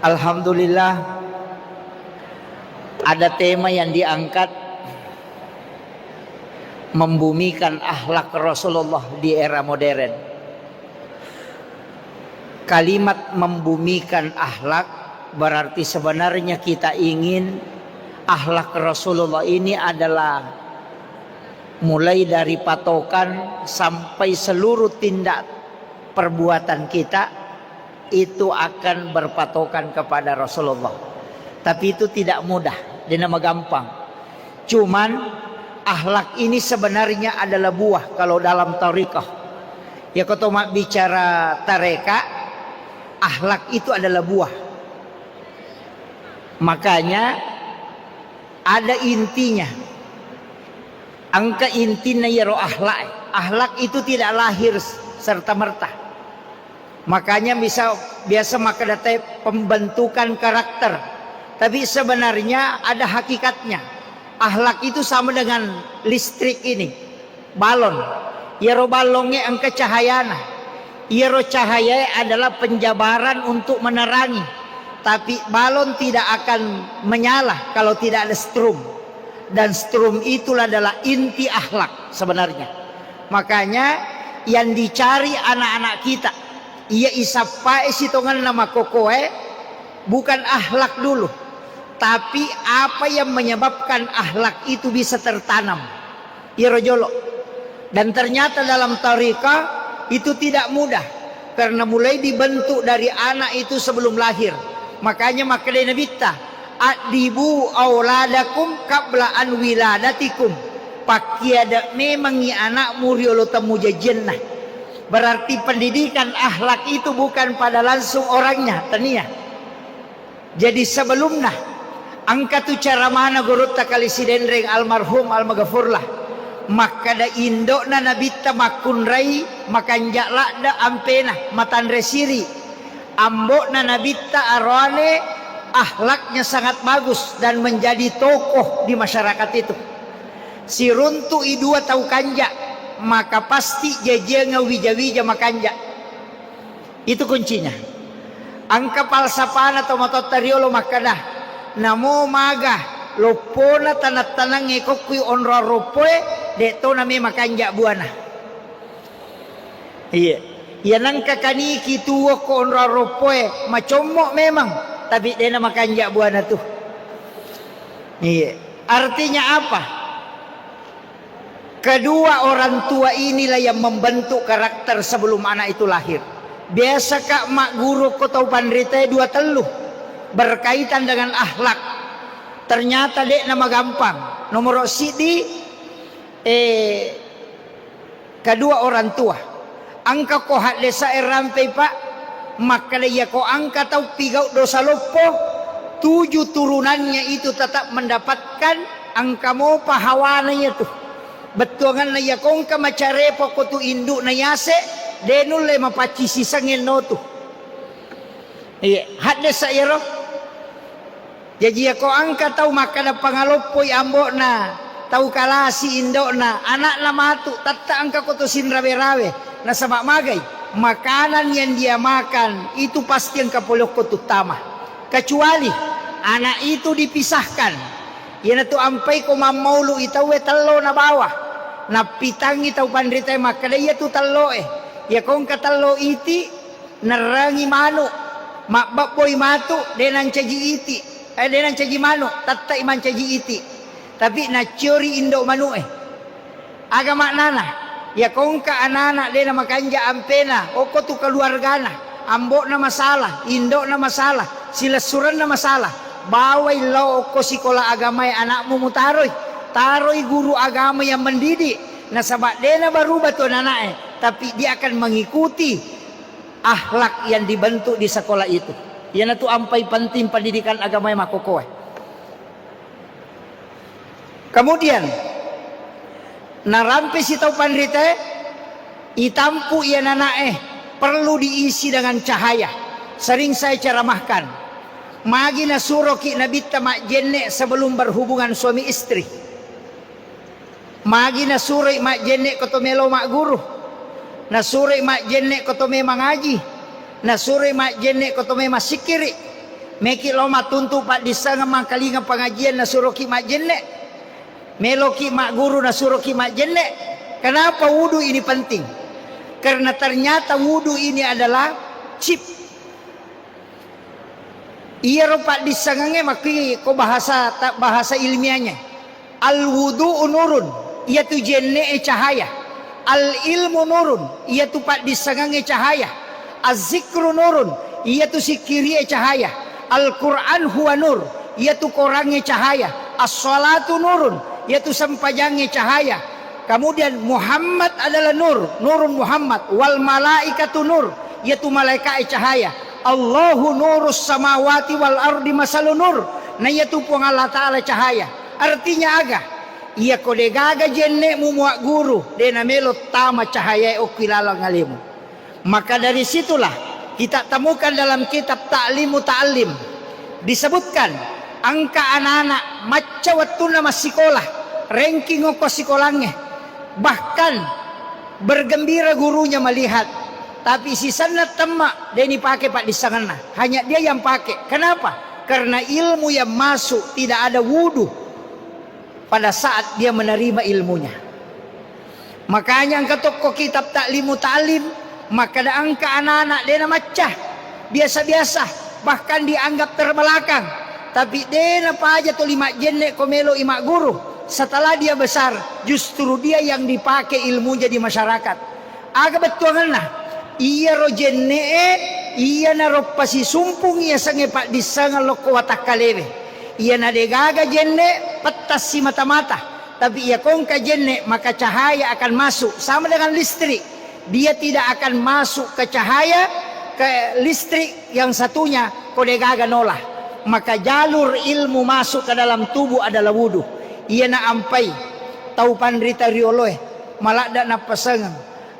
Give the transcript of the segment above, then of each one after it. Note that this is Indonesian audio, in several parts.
Alhamdulillah ada tema yang diangkat, membumikan akhlak Rasulullah di era modern. Kalimat membumikan akhlak berarti sebenarnya kita ingin akhlak Rasulullah ini adalah mulai dari patokan sampai seluruh tindak perbuatan kita itu akan berpatokan kepada Rasulullah. Tapi itu tidak mudah, dia nama gampang. Cuman akhlak ini sebenarnya adalah buah kalau dalam tariqah. Ya kalau mak bicara tarekat, akhlak itu adalah buah. Makanya ada intinya. Angka intinya ya roh akhlak. Akhlak itu tidak lahir serta merta. Makanya biasa maka data pembentukan karakter. Tapi sebenarnya ada hakikatnya. Akhlak itu sama dengan listrik ini, balon. Ya roh balonnya angka cahayana. Ya roh cahaya adalah penjabaran untuk menerangi. Tapi balon tidak akan menyala kalau tidak ada strum. Dan strum itulah adalah inti akhlak sebenarnya. Makanya yang dicari anak-anak kita, ia isapai sitongan nama kokoe, bukan akhlak dulu, tapi apa yang menyebabkan akhlak itu bisa tertanam. Ia rojolo. Dan ternyata dalam tariqah itu tidak mudah, karena mulai dibentuk dari anak itu sebelum lahir. Makanya makanya nabita adibu auladakum qabla an wiladatikum. Pakiada memang i anak muriolo temu jannah. Berarti pendidikan akhlak itu bukan pada langsung orangnya, tania. Jadi sebelumnya angka tu cara mana gurut takali sidendreng almarhum almaghfurlah. Maka da indok na nabita makun rai makanjak lakda ampena matan resiri. Ambok na nabita arwane akhlaknya sangat bagus dan menjadi tokoh di masyarakat itu. Si runtu idua tahu kanjak, maka pasti jajang wija-wija makanja. Itu kuncinya. Angka palsapana atau matotariolo makadah. Namo maga lopona tanat-tanang ngekokui onra ropoe deto name makanja buana. Iya. Ya nangka kaniki tuwa ko onra ropoe macomok memang, tapi dia nama makanja buana tuh. Iya. Artinya apa? Kedua orang tua inilah yang membentuk karakter sebelum anak itu lahir. Biasa kak mak guru ko tau pandrita dua teluh berkaitan dengan akhlak. Ternyata dek nama gampang. Nomor sidi kedua orang tua. Angka ko hak desa rampai pak, maka dia ko angka tau pigau dosa lopo, 7 turunannya itu tetap mendapatkan angka mo pahawananya tuh. Betuangan na ya kong ka macarepo ko tu induk na yase denul le mapaci sisangin no tu. Iya, hadde sa iro. Jadi ya ko angka tau makana pangalopoy ambok na tau kalasi indok na anak na matu tatta angka ko tu sinrabe-rabe na sama magay. Makanan yang dia makan itu pasti yang kapolok ko tutama. Kecuali anak itu dipisahkan. Yan tu ampai ko mamulu itawe talo na bawah. Napitangi tau pandrita makadaya tu talo ya kong katalo iti narangi manu makbaboy matu denan caji iti denan caji manu tatta iman caji iti tapi nacuri indo manu agama nana ya kong ka anana dena makanja ampena oko tu keluargana ambok na masalah indo na masalah silasuran na masalah bawai lo oko sikola agama anakmu mutaroy taroy guru agama yang mendidik. Nah sabak dena baru batu anak tapi dia akan mengikuti akhlak yang dibentuk di sekolah itu. Yana tu ampai penting pendidikan agama yang makokoe. Kemudian narampe si tau pandrita itampu ia nanae perlu diisi dengan cahaya. Sering saya ceramahkan. Magi na suroki nabita mak jenne sebelum berhubungan suami istri. Magi na suri mak jenne koto melo mak guru. Na suri mak jenne koto me mangaji. Na suri mak jenne koto me masikiri. Meki loma tuntu pak disanga mangkalinga pengajian na suruh ki mak jenne. Meloki mak guru na suruh ki mak jenne. Kenapa wudu ini penting? Karena ternyata wudu ini adalah chip. Iya rupa disangange maki ko bahasa ilmiahnya. Al wudu nurun, ia tu jenne cahaya. Al ilmu nurun, ia tu pak disangange cahaya. Az-zikru nurun, ia tu sikiri cahaya. Al Quran huwa nur, ia tu korangnya cahaya. As-salatu nurun, ia tu sampajangnya cahaya. Kemudian Muhammad adalah nur, nurun Muhammad. Wal malaikatu nur, ia tu malaikat cahaya. Allahu nurus samawati wal ardi masalun nur. Nah ia tu puang Allah Ta'ala cahaya. Artinya agak ia kode gaga jenne muak guru dena melo tama cahaya okilala ngalimu. Maka dari situlah kita temukan dalam kitab Ta'limu Ta'lim disebutkan angka anak-anak maca wattuna masih sekolah, ranking oko sekolahnya, bahkan bergembira gurunya melihat, tapi sisanya temak dia pakai pak di sana, hanya dia yang pakai. Kenapa? Karena ilmu yang masuk tidak ada wudu pada saat dia menerima ilmunya. Makanya angka toko kitab Ta'limu Ta'lim, maka ada angka anak-anak dia macah biasa-biasa, bahkan dianggap terbelakang. Tapi dia apa aja tuh lima jenne komelo imak guru. Setelah dia besar, justru dia yang dipakai ilmunya di masyarakat. Agak betul nah. Iya ro jenne iya na ro pasi sumpung iya sange pak disangal loko watakalewe. Iya na degaga jenne petas si mata-mata. Tapi iya kongka jenne maka cahaya akan masuk sama dengan listrik. Dia tidak akan masuk ke cahaya, ke listrik yang satunya kode gaga nolah. Maka jalur ilmu masuk ke dalam tubuh adalah wudu. Ia na ampai tau pandrita rioloe malak na pasangan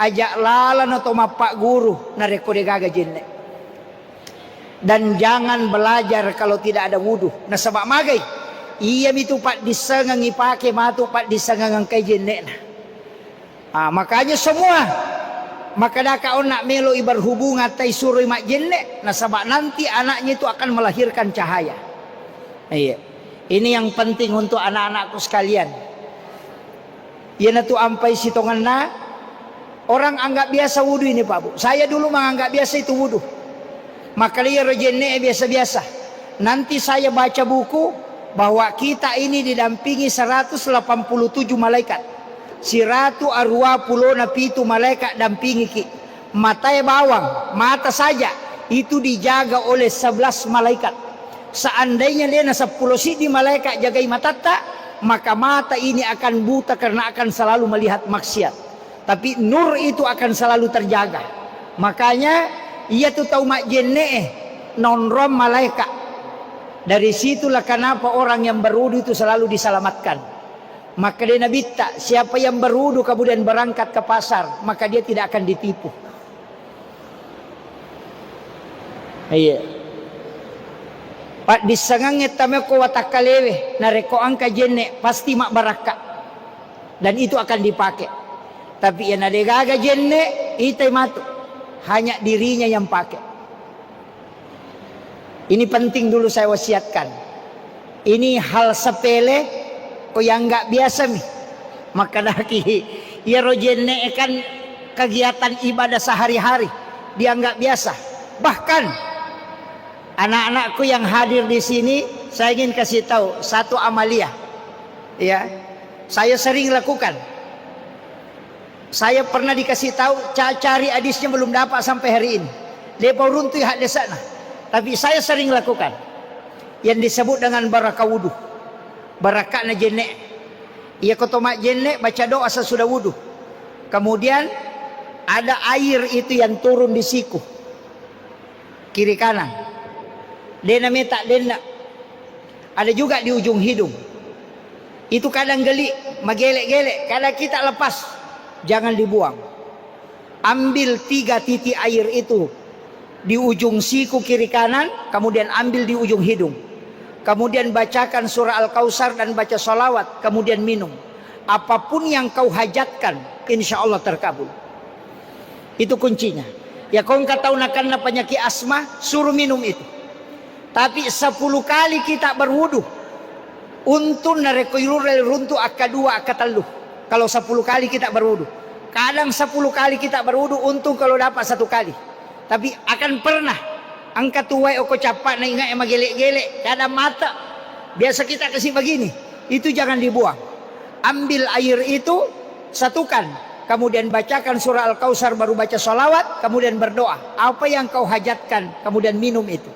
ajak lala no to mapak guru na kode gaga jenne. Dan jangan belajar kalau tidak ada wudu. Nah sebab magai ia itu pak disangang ipake matu pak disangang kai jenne na. Makanya semua maka daka nak melo ibar hubungan tai suruh mak jenne. Nah sebab nanti anaknya itu akan melahirkan cahaya. Iya. Ini yang penting untuk anak-anakku sekalian. Ia tu ampai sitongan na orang anggap biasa wudu ini Pak Bu. Saya dulu menganggap biasa itu wudu. Maka dia jenne biasa-biasa. Nanti saya baca buku bahwa kita ini didampingi 187 malaikat. Siratu arwa pulona pitu malaikat dampingi ki. Matanya bawang, mata saja itu dijaga oleh 11 malaikat. Seandainya dia na 10 sidi malaikat jagai matata, maka mata ini akan buta karena akan selalu melihat maksiat. Tapi nur itu akan selalu terjaga. Makanya ia tuh tahu mak jenne non-rom malaikat. Dari situlah kenapa orang yang berwudu itu selalu diselamatkan. Maka dia Nabi tak siapa yang berwudu kemudian berangkat ke pasar, maka dia tidak akan ditipu. Iya. Pak disangangnya tameko watakalewe nareko angka jenne pasti mak baraka. Dan itu akan dipakai. Tapi yang ada gaga jenne itu matu. Hanya dirinya yang pakai. Ini penting dulu saya wasiatkan. Ini hal sepele yang nggak biasa nih. Maka daki ya rojenne kan kegiatan ibadah sehari-hari dia nggak biasa. Bahkan anak-anakku yang hadir di sini saya ingin kasih tahu satu amalia. Ya, saya sering lakukan. Saya pernah dikasih tahu cari hadisnya belum dapat sampai hari ini. Dia baru runtuh hak di sana. Tapi saya sering lakukan yang disebut dengan barakah wudu. Barakah na jenne. Ia kotomak jenne baca doa sesudah wudu. Kemudian ada air itu yang turun di siku kiri kanan. Dena meta dena. Ada juga di ujung hidung. Itu kadang geli, magelek-gelek. Kadang kita lepas, jangan dibuang. Ambil 3 titik air itu di ujung siku kiri kanan, kemudian ambil di ujung hidung. Kemudian bacakan surah Al-Kausar dan baca salawat, kemudian minum. Apapun yang kau hajatkan, insya Allah terkabul. Itu kuncinya. Ya kau tahu nak penyakit asma, suruh minum itu. Tapi 10 kali kita berwudu, untun narekoirurel runtu akadua akataluh. Kalau 10 kali kita berwudu, kadang 10 kali kita berwudu, untung kalau dapat 1 kali. Tapi akan pernah angkat tuai oko capak na ingat emang gelek-gelek, ada mata. Biasa kita kasih begini, itu jangan dibuang. Ambil air itu, satukan, kemudian bacakan surah Al-Kautsar, baru baca sholawat, kemudian berdoa. Apa yang kau hajatkan, kemudian minum itu.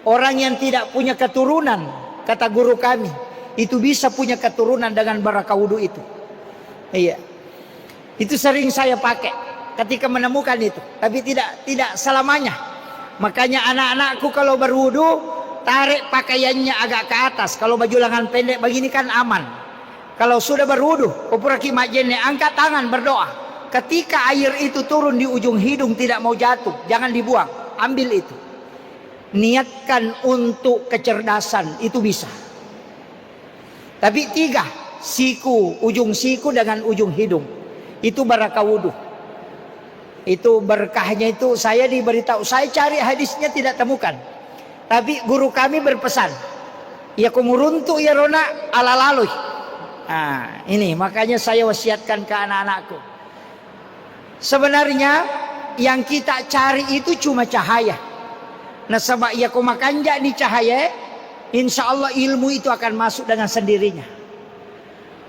Orang yang tidak punya keturunan, kata guru kami, itu bisa punya keturunan dengan barakah wudu itu. Iya, itu sering saya pakai ketika menemukan itu, tapi tidak selamanya. Makanya anak-anakku kalau berwudu, tarik pakaiannya agak ke atas. Kalau baju lengan pendek begini kan aman. Kalau sudah berwudu, upuraki majene, angkat tangan berdoa. Ketika air itu turun di ujung hidung tidak mau jatuh, jangan dibuang, ambil itu. Niatkan untuk kecerdasan, itu bisa. Tapi 3, siku, ujung siku dengan ujung hidung, itu barakah wudu. Itu berkahnya itu saya diberitahu, saya cari hadisnya tidak temukan. Tapi guru kami berpesan, ya kumuruntu ya rona ala laluy. Nah, ini makanya saya wasiatkan ke anak-anakku. Sebenarnya yang kita cari itu cuma cahaya. Nah, sebab ya kumakanja di cahaya, insya Allah ilmu itu akan masuk dengan sendirinya.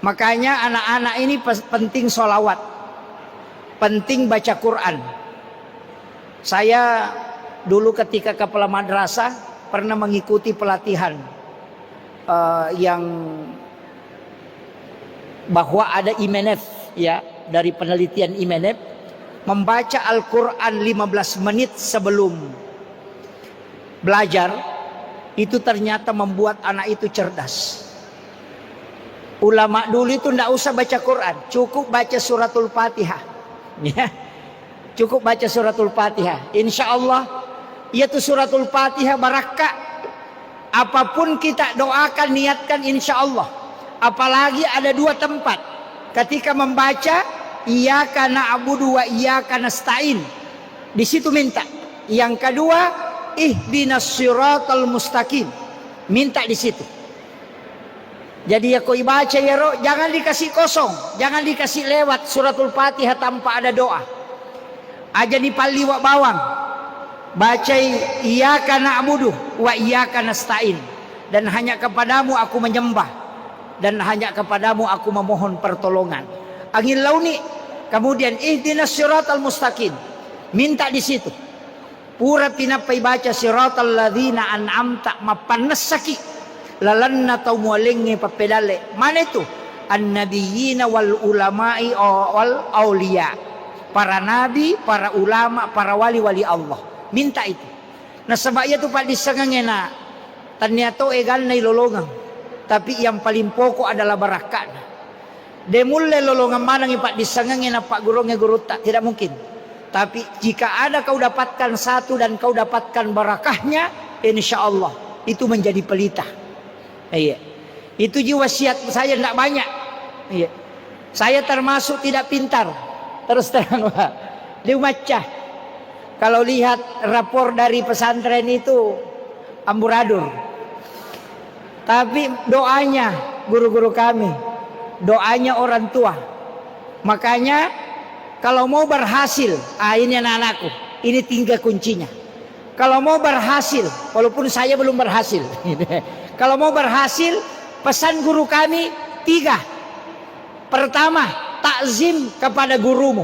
Makanya anak-anak ini penting sholawat, penting baca Quran. Saya dulu ketika kepala madrasah pernah mengikuti pelatihan yang bahwa ada IMENEF, ya, dari penelitian IMENEF, membaca Al-Quran 15 menit sebelum belajar itu ternyata membuat anak itu cerdas. Ulama dulu itu tidak usah baca Quran, cukup baca suratul Fatihah, ya, cukup baca suratul Fatihah, insya Allah yaitu suratul Fatihah barakah. Apapun kita doakan, niatkan, insya Allah. Apalagi ada 2 tempat ketika membaca iyyaka na'budu wa iyyaka nasta'in, di situ minta. Yang kedua, ihdinas siratal mustaqim, minta di situ. Jadi ya kau baca ya roh, jangan dikasih kosong, jangan dikasih lewat suratul Fatihah tanpa ada doa. Aja di pali wa bawang, baca iyyaka na'budu wa iyyaka nasta'in, dan hanya kepadamu aku menyembah, dan hanya kepadamu aku memohon pertolongan. Angin launi, kemudian ihdinas siratal mustaqim, minta di situ. Pura pinapai baca siratal ladzina an'amta mapanasaki lalanna taumualingi papedale. Mana itu? An-nabiyina wal ulama'i wal auliya. Para nabi, para ulama, para wali-wali Allah. Minta itu. Nah sebab itu Pak disengengena ternyata egal na ilolongang. Tapi yang paling pokok adalah barakah. Demulle lolongan manang Pak disengengena Pak gurungnya guru tak, tidak mungkin. Tapi jika ada kau dapatkan satu dan kau dapatkan barakahnya, insya Allah itu menjadi pelita. Iya. Itu ji wasiat saya tidak banyak. Iya. Saya termasuk tidak pintar. Terus terang Pak. Diumacah. Kalau lihat rapor dari pesantren itu amburadur. Tapi doanya guru-guru kami, doanya orang tua. Makanya kalau mau berhasil, ini anak-anakku, ini 3 kuncinya. Kalau mau berhasil, walaupun saya belum berhasil. Kalau mau berhasil, pesan guru kami 3. Pertama, takzim kepada gurumu.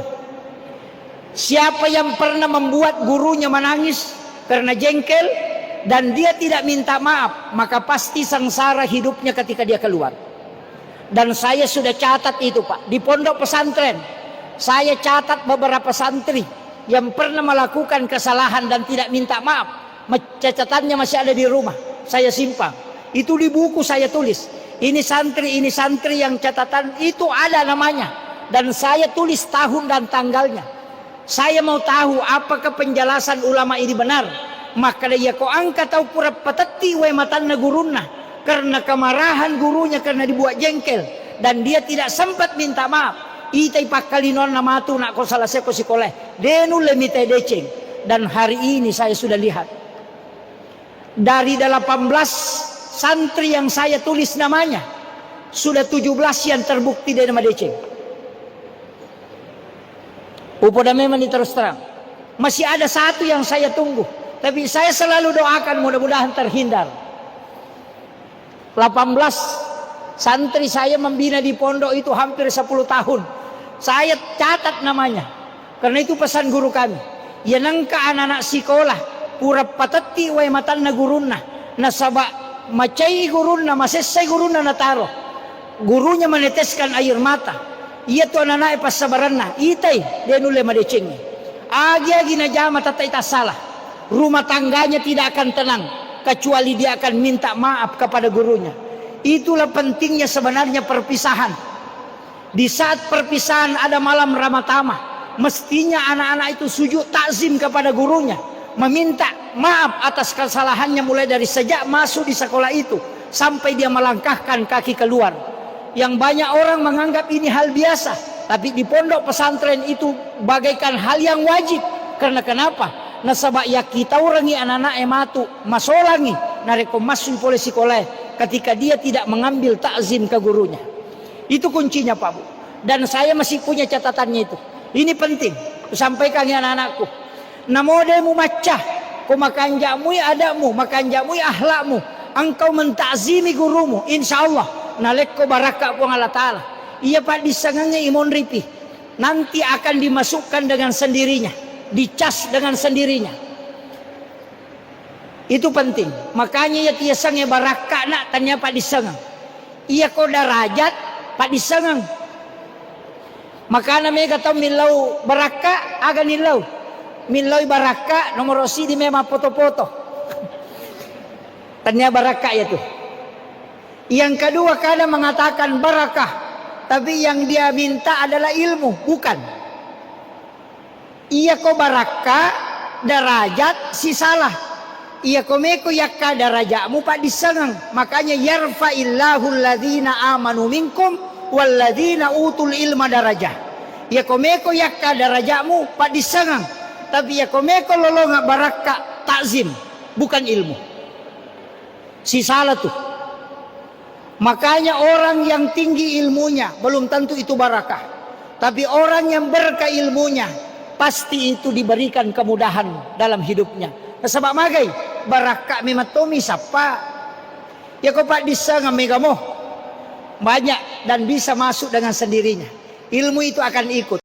Siapa yang pernah membuat gurunya menangis karena jengkel dan dia tidak minta maaf, maka pasti sengsara hidupnya ketika dia keluar. Dan saya sudah catat itu Pak, di pondok pesantren. Saya catat beberapa santri yang pernah melakukan kesalahan dan tidak minta maaf. Catatannya masih ada di rumah, saya simpan. Itu di buku saya tulis. Ini santri yang catatan itu ada namanya. Dan saya tulis tahun dan tanggalnya. Saya mau tahu apakah penjelasan ulama ini benar. Maka dia kau angkat tahu pura patati we matanna guruna, karena kemarahan gurunya karena dibuat jengkel dan dia tidak sempat minta maaf. Itai pakalinon nama tu nak kau salah seko sekolah denu lemite deceng. Dan hari ini saya sudah lihat Dari 18 santri yang saya tulis namanya, sudah 17 yang terbukti dari nama Deceng. Upoda memang terus terang. Masih ada satu yang saya tunggu. Tapi saya selalu doakan mudah-mudahan terhindar. 18 santri saya membina di pondok itu hampir 10 tahun. Saya catat namanya. Karena itu pesan guru kami. Ya nangka anak-anak sekolah. Pura patati way matanna gurunna. Nasaba macai gurunna, masesai gurunna nataro. Gurunya meneteskan air mata. Iya tu anak-anak pas sabaranna. Itai dia nule madecengnya. Agi-agi na jama tata ita salah. Rumah tangganya tidak akan tenang. Kecuali dia akan minta maaf kepada gurunya. Itulah pentingnya sebenarnya perpisahan. Di saat perpisahan ada malam Ramatama, mestinya anak-anak itu sujud takzim kepada gurunya, meminta maaf atas kesalahannya mulai dari sejak masuk di sekolah itu sampai dia melangkahkan kaki keluar. Yang banyak orang menganggap ini hal biasa, tapi di pondok pesantren itu bagaikan hal yang wajib. Karena kenapa? Nasabak ya kita orangi anak-anak ematu masolangi nareko masuk polisi sekolah ketika dia tidak mengambil takzim ke gurunya. Itu kuncinya Pak Bu. Dan saya masih punya catatannya itu. Ini penting sampaikan ya anak-anakku. Namodemu macah, ko makanjamu adamu, makanjamu ahlakmu. Engkau mentakzimi gurumu, insyaallah nalekko barakah po Allah Ta'ala. Iya Pak disangangnya imon ripi. Nanti akan dimasukkan dengan sendirinya, dicas dengan sendirinya. Itu penting. Makanya ya tiasangnya barakah nak tanya Pak disangang. Iya ko darajat Pak disangang. Maka namanya kata milau barakah aga nilau. Milau barakah nomor rosi di memang foto-foto. Tanya barakah ya tuh. Yang kedua kadang mengatakan barakah, tapi yang dia minta adalah ilmu, bukan. Iya ko barakah darajat si salah. Iya ko meko yakka darajatmu Pak disangang. Makanya yarfa'illahu alladhina amanu minkum walladzina utul ilma darajah. Ya komeko yakka darajatmu Pak disangang. Tapi ya komeko lolonga barakah takzim, bukan ilmu. Si salah tuh. Makanya orang yang tinggi ilmunya belum tentu itu barakah. Tapi orang yang berkah ilmunya pasti itu diberikan kemudahan dalam hidupnya. Sebab magai barakah mematomi siapa? Ya kau Pak disangang megamoh banyak dan bisa masuk dengan sendirinya. Ilmu itu akan ikut.